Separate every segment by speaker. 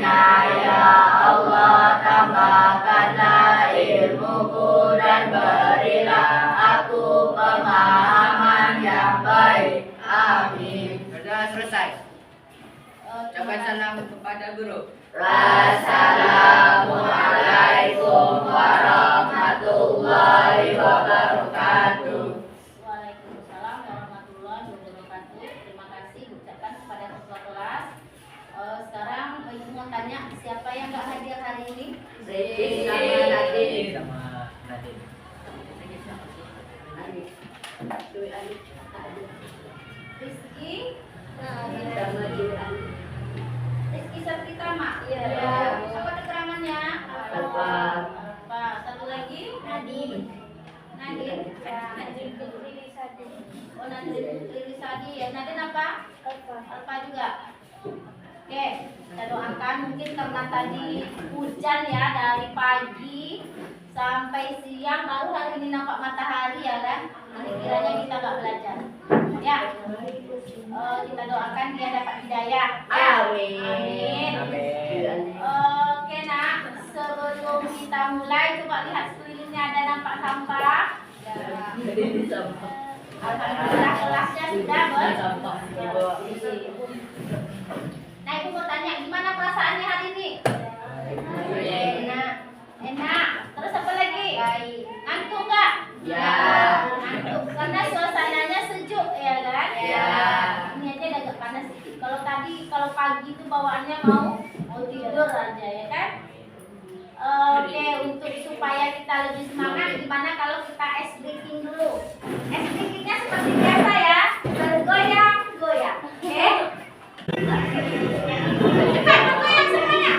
Speaker 1: ya Allah, tambahkanlah ilmuku dan berilah aku pemahaman yang baik. Amin.
Speaker 2: Sudah selesai. Ucapkan salam kepada guru.
Speaker 1: Wassalamualaikum warahmatullahi wabarakatuh.
Speaker 3: Waalaikumsalam warahmatullahi wabarakatuh. Terima kasih ucapkan kepada ketua kelas. Sekarang Ibu mau tanya siapa yang nggak hadir hari ini?
Speaker 1: Rizky sama Nadine.
Speaker 2: Sama Nadine.
Speaker 3: Rizky,
Speaker 1: Sama
Speaker 3: Rizky Sapitama.
Speaker 1: Iya.
Speaker 3: Apa keterangannya?
Speaker 1: Alfa.
Speaker 3: Alfa. Satu lagi? Nadine. Nadine. Nadine Putri Risadi. Oh, Nadine Putri Risadi ya. Nadine apa? Alfa. Alfa juga. Oke, kita doakan mungkin karena tadi hujan ya dari pagi sampai siang baru hari ini nampak matahari ya kan. Nanti kiranya kita nggak belajar. Ya. Kita doakan dia dapat hidayah. Ya.
Speaker 1: Amin.
Speaker 3: Amin. Oke nak, sebelum kita mulai coba lihat sekelilingnya ada nampak sampah. Alhamdulillah kelasnya sudah bersih. Nah ibu mau tanya gimana perasaannya hari ini? Enak. Enak. Terus apa lagi? Ngantuk nggak?
Speaker 1: Ya.
Speaker 3: Ngantuk karena suasananya sejuk ya kan?
Speaker 1: Ya.
Speaker 3: Ini aja agak panas sedikit. Kalau pagi itu bawaannya mau tidur aja ya kan? Oke, untuk supaya kita lebih semangat, gimana kalau kita ice breaking dulu? Ice breakingnya seperti biasa ya, bergoyang-goyang. Oke? Cepat bergoyang semuanya.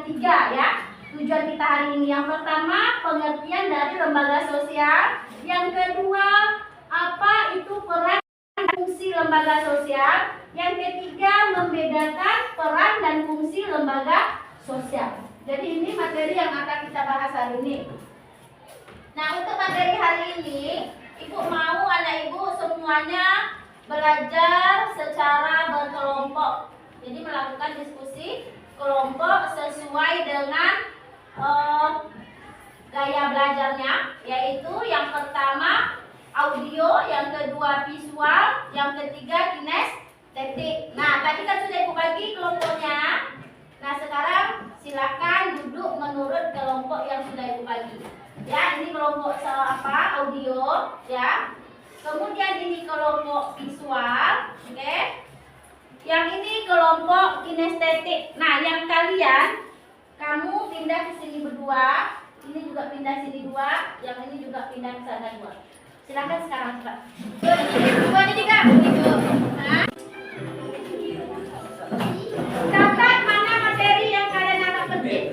Speaker 3: tiga ya. Tujuan kita hari ini yang pertama pengertian dari lembaga sosial. Yang kedua apa itu peran dan fungsi lembaga sosial. Yang ketiga membedakan peran dan fungsi lembaga sosial. Jadi ini materi yang akan kita bahas hari ini. Nah untuk materi hari ini Ibu mau anak Ibu semuanya belajar secara berkelompok. Jadi melakukan diskusi kelompok sesuai dengan gaya belajarnya, yaitu yang pertama audio, yang kedua visual, yang ketiga kinestetik. Nah tadi kan sudah Ibu bagi kelompoknya. Nah sekarang silakan duduk menurut kelompok yang sudah Ibu bagi. Ya ini kelompok audio ya. Kemudian ini kelompok visual, oke? Yang ini kelompok kinestetik. Nah, yang kalian, kamu pindah ke sini berdua, ini juga pindah sini dua, yang ini juga pindah ke sana dua. Silakan sekarang coba. Dua ini juga. Nah. Catat mana materi yang kalian anggap penting.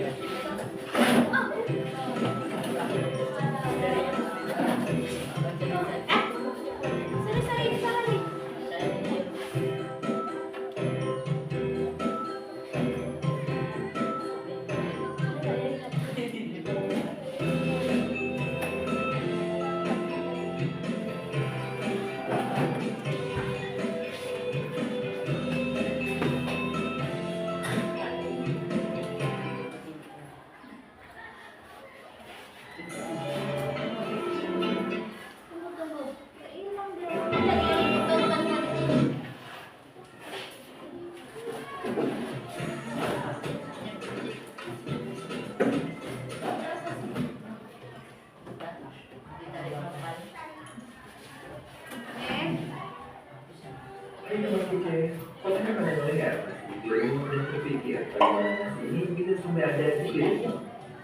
Speaker 4: Pokoknya pada melihat video dan berpikir bagaimana nasi ini bisa sampai ada di dirimu.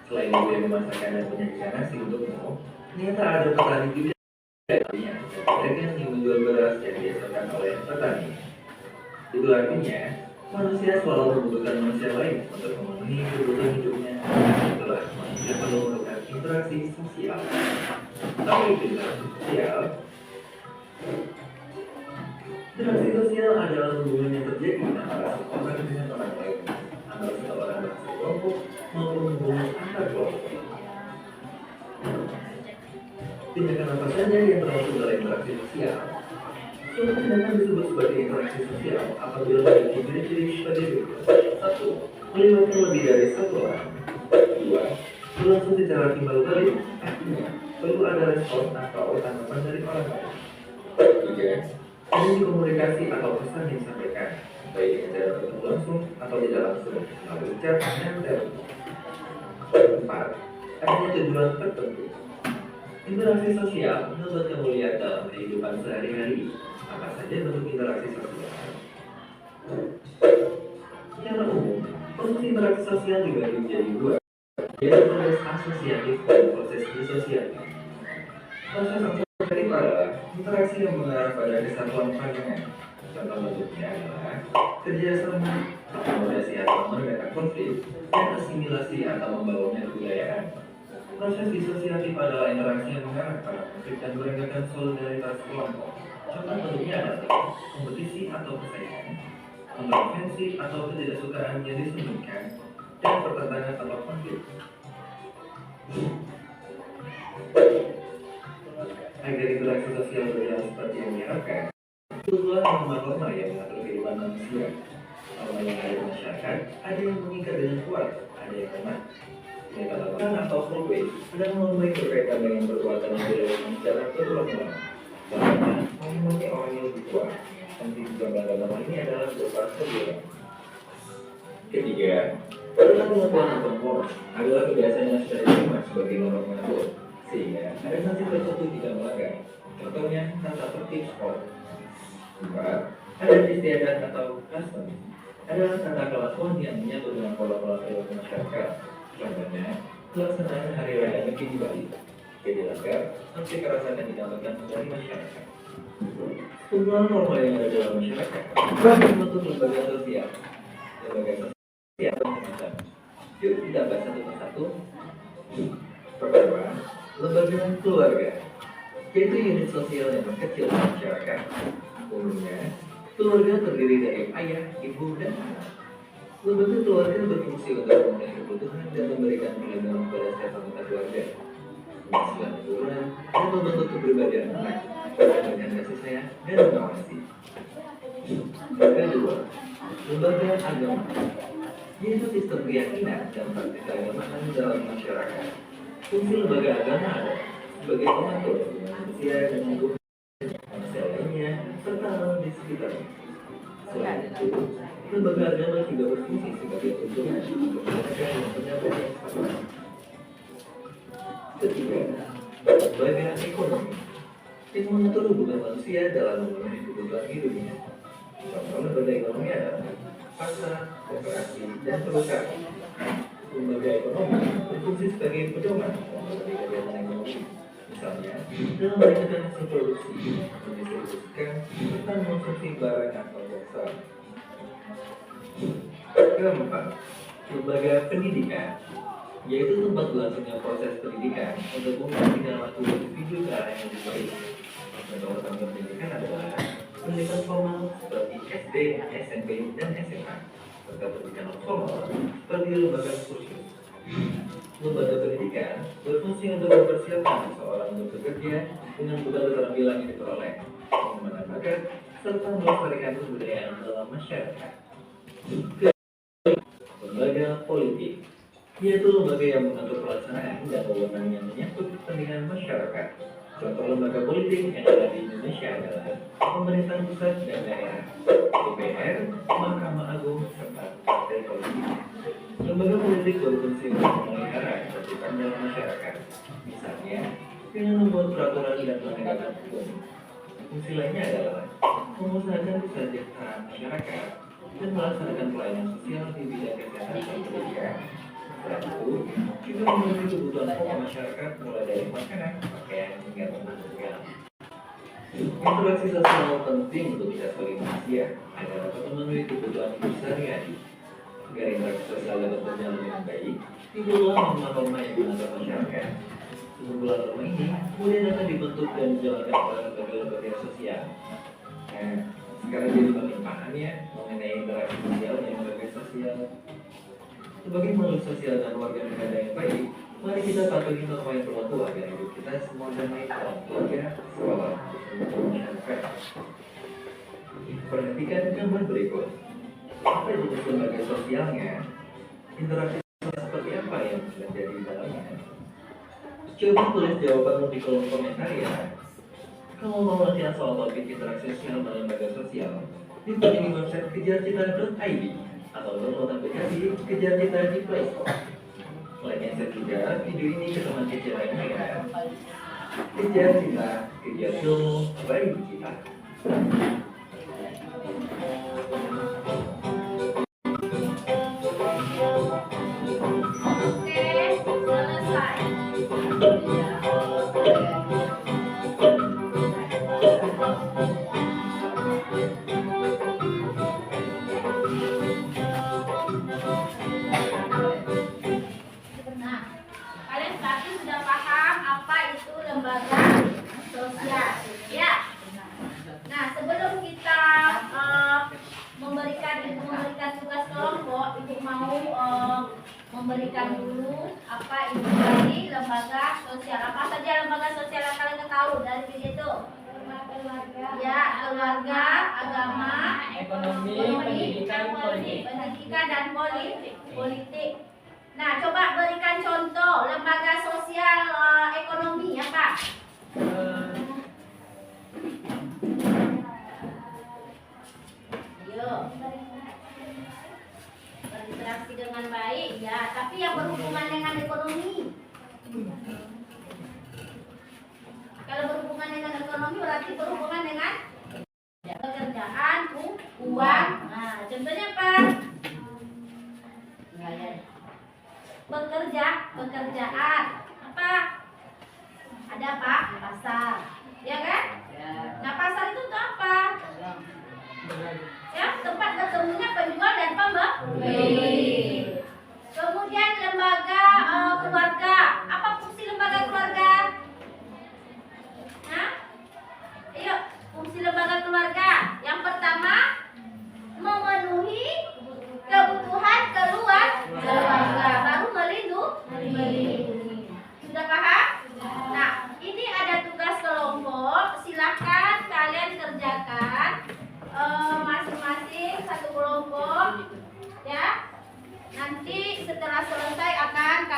Speaker 4: Selain itu yang memasakkan dan menyajikan nasi untukmu, ternyata ada petani juga yang yang menjual beras yang dihasilkan oleh petani. Itu artinya manusia selalu membutuhkan manusia lain untuk memenuhi kebutuhan hidupnya. Itulah manusia perlu melakukan interaksi sosial. Apa itu interaksi sosial? Interaksi sosial adalah hubungan yang terjadi antara seorang dengan orang lain, antara seorang dan sekelompok maupun hubungan antar kelompok. Tindakan apa saja yang termasuk dalam interaksi sosial? Suatu tindakan disebut sebagai interaksi sosial apabila memiliki ciri-ciri sebagai berikut. 1. Melibatkan lebih dari satu orang. 2. Berlangsung secara timbal balik, artinya perlu ada respon atau tanggapan dari orang lain. 3. Ini komunikasi atau pesan yang disampaikan, baik dengan cara bertemu langsung atau tidak langsung, melalui chat dan telepon. 4. Adanya tujuan tertentu. Interaksi sosial membuat kamu lihat dalam kehidupan sehari-hari apa saja bentuk interaksi sosial. Secara umum, fungsi interaksi sosial dibagi menjadi dua, yaitu proses asosiatif dan proses disosiatif. Proses asosiatif adalah interaksi yang mengarah pada kesatuan pandangan. Contoh bentuknya adalah kerjasama, akomodasi atau meredakan konflik, dan asimilasi atau membangunnya kebudayaan. Proses disosiatif adalah interaksi yang mengarah pada konflik dan meredakan solidaritas kelompok. Contoh bentuknya adalah kompetisi atau persaingan, kontroversi atau ketidaksukaan yang disembunyikan, dan pertentangan atau konflik. Agar interaksi sosial berjalan seperti yang diharapkan, butuhlah norma-norma yang mengatur kehidupan manusia. Norma yang ada di masyarakat, ada yang mengikat dengan kuat, ada yang lemah. Metafora atau fourways adalah norma yang berkaitan dengan perbuatan yang dilakukan secara berulang-ulang. Bahkan, menghormati orang yang lebih tua. Nanti juga belakang norma ini adalah berupa sebuah. Ketiga, perlakuan perempuan adalah kebiasaan yang sudah diterima sebagai norma mengatur, sehingga ada sanksi tertentu tidak melanggar. Contohnya tata tertib sekolah. 4. Ada istiadat atau custom adalah tata kelakuan yang menyatu dengan pola-pola perilaku masyarakat. Contohnya pelaksanaan hari raya Nyepi di Bali. Jadi dilanggar, sanksi kekerasan yang didapatkan dari masyarakat. Semua norma yang ada dalam masyarakat membentuk lembaga sosial. Lembaga sosial macam-macam. Yuk kita bahas satu persatu. Pertama, lembaga keluarga, yaitu unit sosial yang terkecil di masyarakat. Umumnya, keluarga terdiri dari ayah, ibu, dan anak. Lembaga keluarga berfungsi untuk memenuhi kebutuhan dan memberikan perlindungan kepada setiap anggota keluarga, menghasilkan keturunan dan membentuk kepribadian anak, dengan kasih sayang dan mengawasi. Kedua, lembaga agama, yaitu sistem keyakinan dan praktik keagamaan dalam masyarakat. Fungsi lembaga agama adalah sebagai pengatur hubungan manusia dengan Tuhan, manusia lainnya, serta alam di sekitarnya. Selain itu, lembaga agama juga berfungsi sebagai tuntunan untuk mereka yang pendapat yang sama. Ketiga, lembaga ekonomi, yang mengatur hubungan manusia dalam memenuhi kebutuhan hidupnya. Contoh lembaga ekonomi adalah pasar, koperasi, dan perusahaan. Lembaga ekonomi berfungsi sebagai pedoman dalam kegiatan ekonomi. Misalnya, dalam meningkatkan hasil produksi, mendistribusikan, serta mengkonsumsi barang atau jasa. Keempat, lembaga pendidikan, yaitu tempat berlangsungnya proses pendidikan untuk memastikan waktu individu ke arah yang lebih baik. Contoh pendidikan adalah pendidikan formal seperti SD, SMP, dan SMA, serta pendidikan non formal seperti lembaga kursus. Lembaga pendidikan berfungsi untuk mempersiapkan seseorang untuk bekerja dengan berbagai keterampilan yang diperoleh, mengembangkan bakat, serta melestarikan kebudayaan dalam masyarakat. Lembaga politik, yaitu lembaga yang mengatur pelaksanaan dan wewenang yang menyangkut kepentingan masyarakat. Contoh lembaga politik yang ada di Indonesia adalah pemerintahan pusat dan daerah, DPR, Mahkamah Agung, serta partai politik. Lembaga politik berfungsi untuk memelihara ketertiban dalam masyarakat, misalnya dengan membuat peraturan dan penegakan hukum. Fungsi lainnya adalah mengusahakan kesejahteraan masyarakat dan melaksanakan pelayanan sosial di bidang kesehatan dan pendidikan. Selain itu, juga memenuhi kebutuhan pokok masyarakat mulai dari makanan, pakaian, hingga rumah tangga. Interaksi sosial penting untuk kita sebagai manusia agar dapat memenuhi kebutuhan hidup sehari-hari. Agar interaksi sosial dapat berjalan dengan baik, timbullah norma-norma yang mengatur masyarakat. Sekumpulan norma ini kemudian akan dibentuk dan dijalankan oleh lembaga-lembaga sosial. Nah, sekarang jadi paham ya mengenai interaksi sosial dan lembaga sosial. Sebagai makhluk sosial dan warga negara yang baik, mari kita patuhi norma yang berlaku agar hidup kita semua damai dalam keluarga, sekolah, dan masyarakat. Perhatikan gambar berikut. Apa jenis lembaga sosialnya? Interaksi sosial seperti apa yang terjadi di dalamnya? Coba tulis jawabanmu di kolom komentar ya. Kalau mau latihan soal topik interaksi sosial dan lembaga sosial, dikunjungi website kejarcita.id atau download aplikasi Kejar Cita di Play Store. Like and share juga video ini ke teman kecil lainnya ya. Kejar Cita, kejar ilmu, baik kita.
Speaker 3: Memberikan dulu apa itu tadi lembaga sosial, apa saja lembaga sosial yang kalian tahu dari video itu? Ya, keluarga, agama,
Speaker 2: ekonomi, pendidikan,
Speaker 3: dan politik. Nah, coba berikan contoh lembaga sosial ekonomi apa? Yuk. Berinteraksi dengan baik, ya, tapi yang berhubungan dengan ekonomi. Kalau berhubungan dengan ekonomi berarti berhubungan dengan pekerjaan, uang. Nah, contohnya apa? Pekerjaan. Apa? Ada apa? Pasar. Ya kan? Nah, pasar itu tuh apa? Ya, tempat ketemunya penjual dan pembeli. Kemudian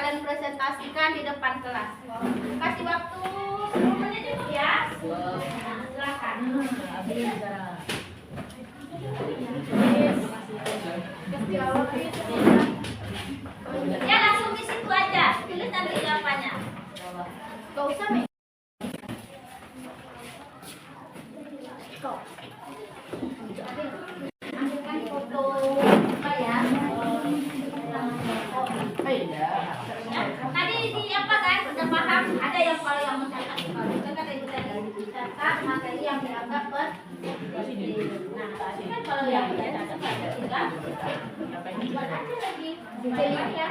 Speaker 3: kalian presentasikan di depan kelas. Kasih waktu 10 menit dulu ya. Silakan. Ya langsung di situ aja. Tulis nanti jawabannya. Gak usah, Me. Ambilkan foto apa ya? Tadi di apa kan? Udah paham? Ada yang kalau yang mencatat kan itu tadi catat materi yang dianggap penting. Nah, tadi kan kalau yang udah catat ada tinggal buat aja lagi detailnya.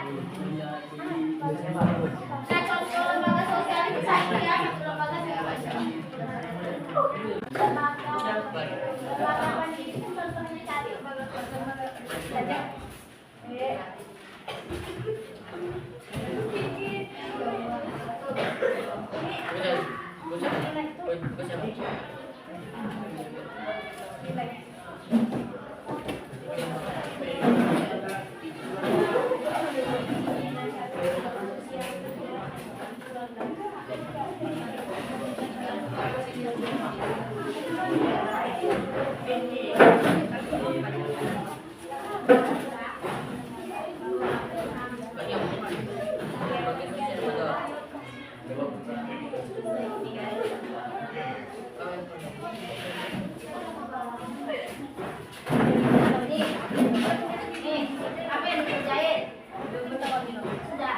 Speaker 3: Nah, contoh lembaga sosial itu satu ya, satu lembaga sosial. Lembaga pendidikan contohnya cari lembaga. Apa yang dikerjain? Sudah.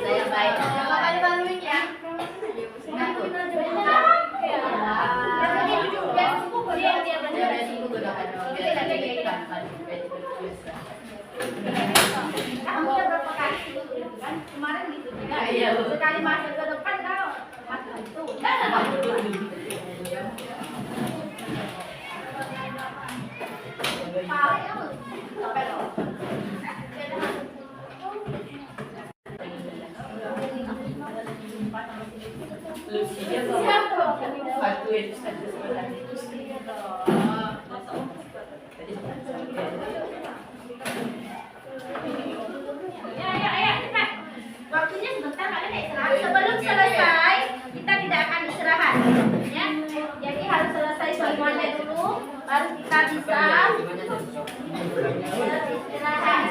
Speaker 1: Saya baik.
Speaker 3: Kamu udah berapa kali gitu kan? Kemarin gitu juga. Sekali masuk ke depan kau masuk itu. Ya, cepat. Waktunya sebentar, kalian istirahat. Sebelum selesai, kita tidak akan istirahat. Ya, jadi harus selesai semuanya dulu, baru kita bisa istirahat.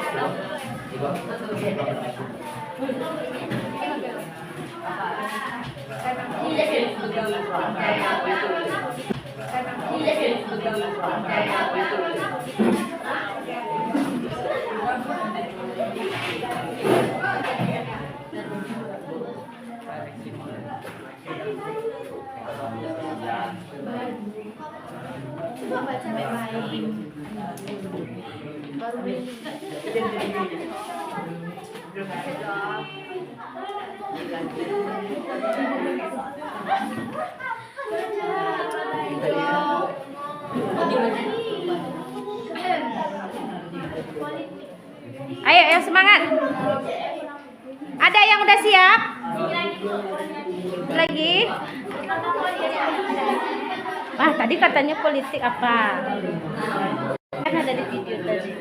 Speaker 3: Coba baca baik-baik. Baru
Speaker 5: Ayo semangat. Ada yang udah siap? Lagi? Wah, tadi katanya politik apa? Kan ada di video tadi.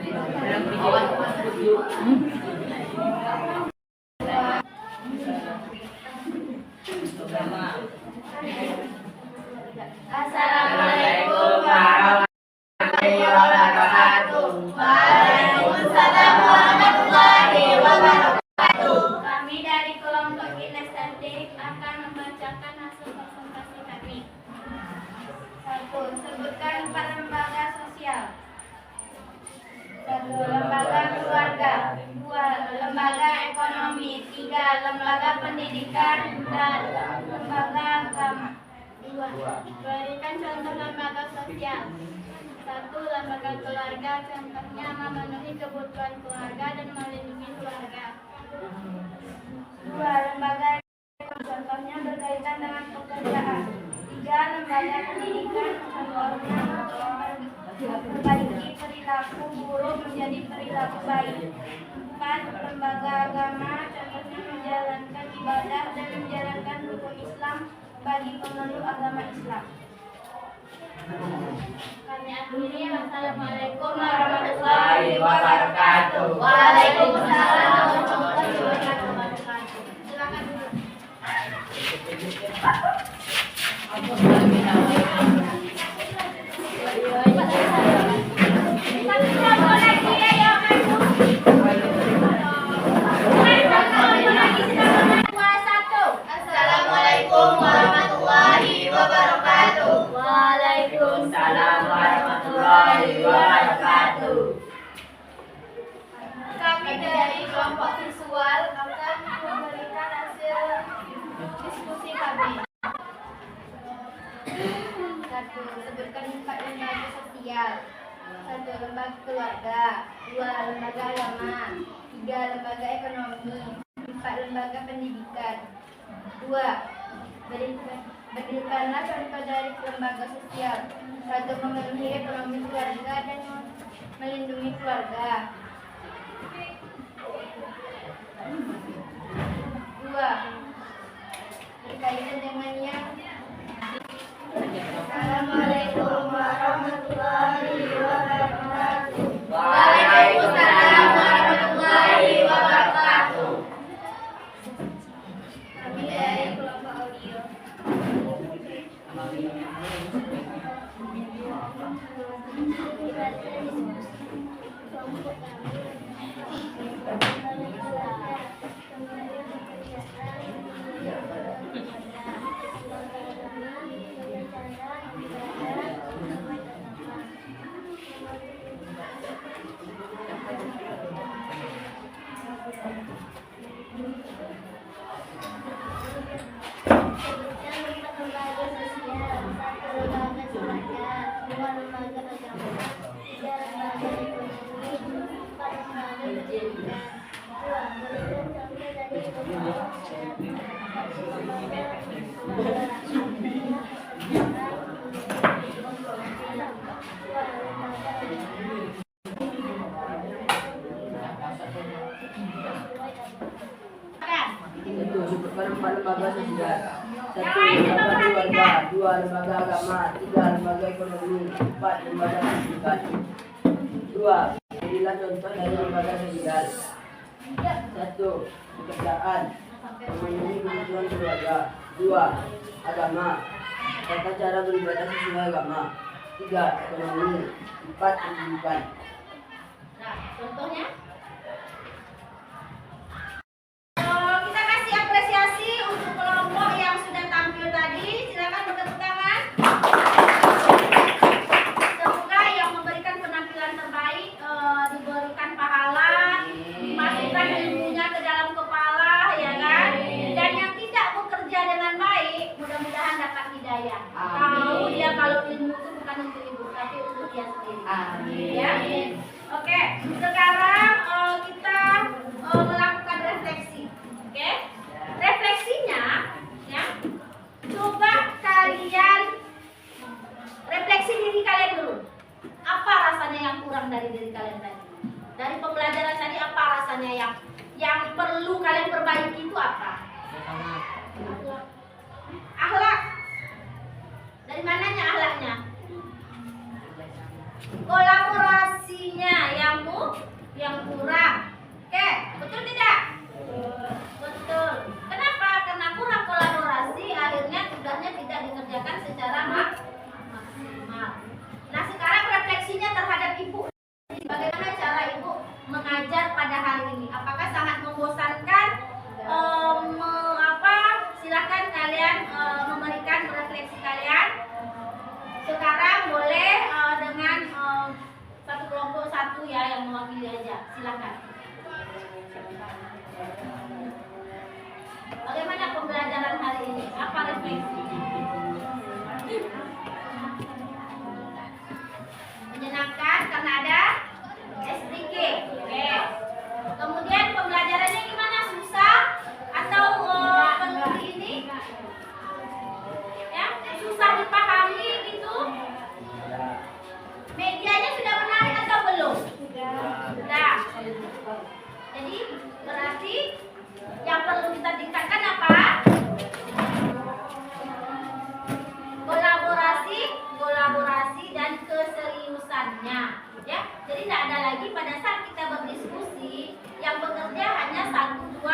Speaker 1: Assalamualaikum warahmatullahi wabarakatuh. Waalaikumsalam warahmatullahi wabarakatuh.
Speaker 3: Kami dari kelompok kinestetik akan membacakan hasil presentasi kami. 1. Sebutkan 4 lembaga sosial. 1. Lembaga keluarga. 2. Lembaga ekonomi. 3. Lembaga pendidikan. Dan lembaga agama. 2. Berikan contoh lembaga sosial. 1. Lembaga keluarga, contohnya memenuhi kebutuhan keluarga dan melindungi keluarga. 2. Lembaga contohnya berkaitan dengan pekerjaan. 3. Lembaga pendidikan, contohnya Perbaiki perilaku buruk menjadi perilaku baik. 4. Lembaga agama contohnya menjalankan ibadah dan menjalankan rukun Islam bagi pemeluk agama Islam. Kami akhiri. Wassalamualaikum warahmatullahi wabarakatuh. Waalaikumsalam warahmatullahi wabarakatuh. Silakan dulu.
Speaker 1: Assalamualaikum warahmatullahi wabarakatuh.
Speaker 3: Waalaikumsalam warahmatullahi wabarakatuh. Kami dari kelompok visual akan memberikan hasil diskusi kami. 1. Sebutkan 4 lembaga sosial. 1. Lembaga keluarga. 2. Lembaga agama. 3. Lembaga ekonomi. 4. Lembaga pendidikan. 2. Berdirikanlah contoh dari lembaga sosial. 1. Memenuhi ekonomi keluarga dan melindungi keluarga. 2. Berkaitan dengan yang Assalamualaikum warahmatullahi wabarakatuh.
Speaker 1: Waalaikumsalam warahmatullahi wabarakatuh.
Speaker 3: Kami dari kelompok audio.
Speaker 2: Lembaga sosial. 1. Lembaga keluarga. 2. Lembaga agama. 3. Lembaga ekonomi. 4. Lembaga pendidikan. 2. Berilah contoh dari lembaga sosial. 1. Pekerjaan. Memenuhi kebutuhan keluarga. 2. Agama. Tata cara beribadah sesuai agama. 3. Ekonomi. 4. Pendidikan.
Speaker 3: Nah, contohnya kita kasih apresiasi untuk kelompok yang sudah tampil tadi. Silakan bertepuk tangan. Semoga yang memberikan penampilan terbaik diberikan pahala, dimasukkan ilmunya ke dalam kepala, ya kan? Dan yang tidak bekerja dengan baik, mudah-mudahan dapat hidayah. Tahu dia kalau ilmu itu bukan untuk ibu, tapi untuk dia sendiri.
Speaker 1: Amin.
Speaker 3: Ya. Oke, sekarang kita melakukan refleksi. Oke, refleksinya, ya. Coba kalian refleksi diri kalian dulu. Apa rasanya yang kurang dari diri kalian tadi? Dari pembelajaran tadi apa rasanya yang perlu kalian perbaiki itu apa? Akhlak. Dari mananya akhlaknya? Kolaborasinya yang kurang. Oke, betul tidak? Betul. Kenapa? Karena kurang kolaborasi, akhirnya tugasnya tidak dikerjakan secara maksimal. Nah, sekarang refleksinya terhadap ibu. Bagaimana cara ibu mengajar pada hari ini? Apakah sangat membosankan? Silakan kalian memberikan refleksi kalian. Sekarang boleh dengan satu kelompok satu ya yang mewakili aja. Silakan. Bagaimana pembelajaran hari ini? Apa refleksi? Menyenangkan karena ada SDG. Oke. Kemudian pembelajarannya gimana? Susah atau penuh ini? Ya, susah dipahami gitu. Media Jadi berarti yang perlu kita tingkatkan apa? Kolaborasi dan keseriusannya, ya. Jadi tidak ada lagi pada saat kita berdiskusi yang bekerja hanya 1-2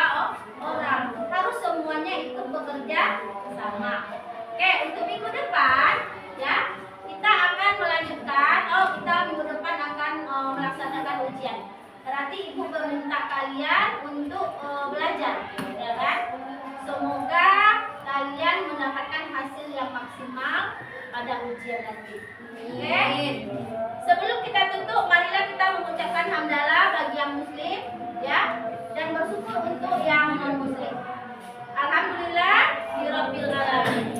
Speaker 3: orang, harus semuanya ikut bekerja sama. Oke, untuk minggu depan, ya, kita akan melanjutkan. Kita minggu depan akan melaksanakan ujian. Berarti ibu meminta kalian untuk belajar, ya kan? Semoga kalian mendapatkan hasil yang maksimal pada ujian nanti. Oke? Sebelum kita tutup, marilah kita mengucapkan hamdalah bagi yang muslim, ya, dan bersyukur untuk yang non muslim. Alhamdulillah, birabbil alamin.